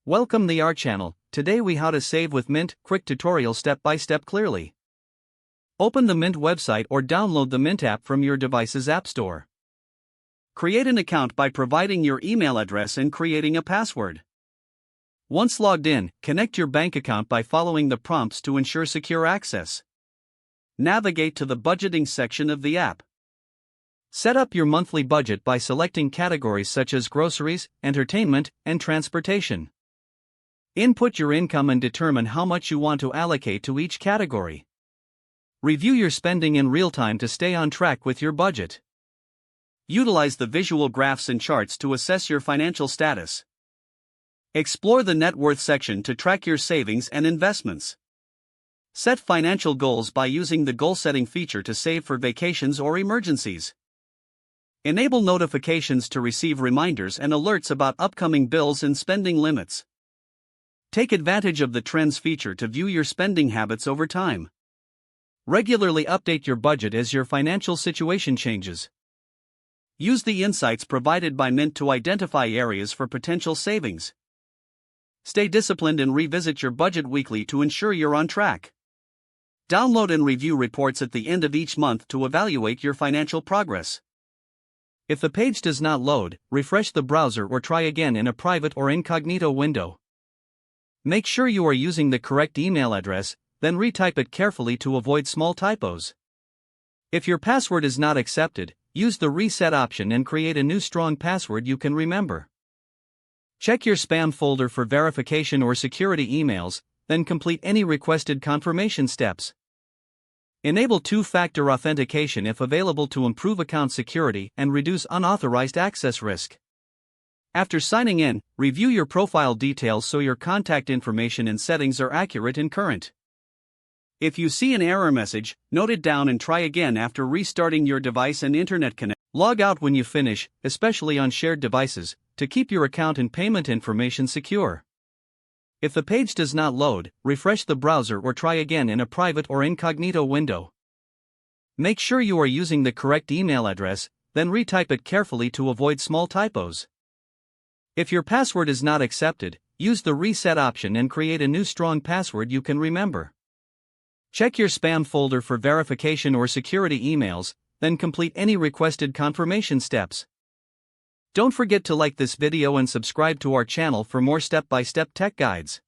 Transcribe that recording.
Welcome to our channel. Today we how to save with Mint, quick tutorial step by step clearly. Open the Mint website or download the Mint app from your device's app store. Create an account by providing your email address and creating a password. Once logged in, connect your bank account by following the prompts to ensure secure access. Navigate to the budgeting section of the app. Set up your monthly budget by selecting categories such as groceries, entertainment, and transportation. Input your income and determine how much you want to allocate to each category. Review your spending in real time to stay on track with your budget. Utilize the visual graphs and charts to assess your financial status. Explore the net worth section to track your savings and investments. Set financial goals by using the goal setting feature to save for vacations or emergencies. Enable notifications to receive reminders and alerts about upcoming bills and spending limits. Take advantage of the Trends feature to view your spending habits over time. Regularly update your budget as your financial situation changes. Use the insights provided by Mint to identify areas for potential savings. Stay disciplined and revisit your budget weekly to ensure you're on track. Download and review reports at the end of each month to evaluate your financial progress. If the page does not load, refresh the browser or try again in a private or incognito window. Make sure you are using the correct email address, then retype it carefully to avoid small typos. If your password is not accepted, use the reset option and create a new strong password you can remember. Check your spam folder for verification or security emails, then complete any requested confirmation steps. Enable two-factor authentication if available to improve account security and reduce unauthorized access risk. After signing in, review your profile details so your contact information and settings are accurate and current. If you see an error message, note it down and try again after restarting your device and internet connection. Log out when you finish, especially on shared devices, to keep your account and payment information secure. If the page does not load, refresh the browser or try again in a private or incognito window. Make sure you are using the correct email address, then retype it carefully to avoid small typos. If your password is not accepted, use the reset option and create a new strong password you can remember. Check your spam folder for verification or security emails, then complete any requested confirmation steps. Don't forget to like this video and subscribe to our channel for more step-by-step tech guides.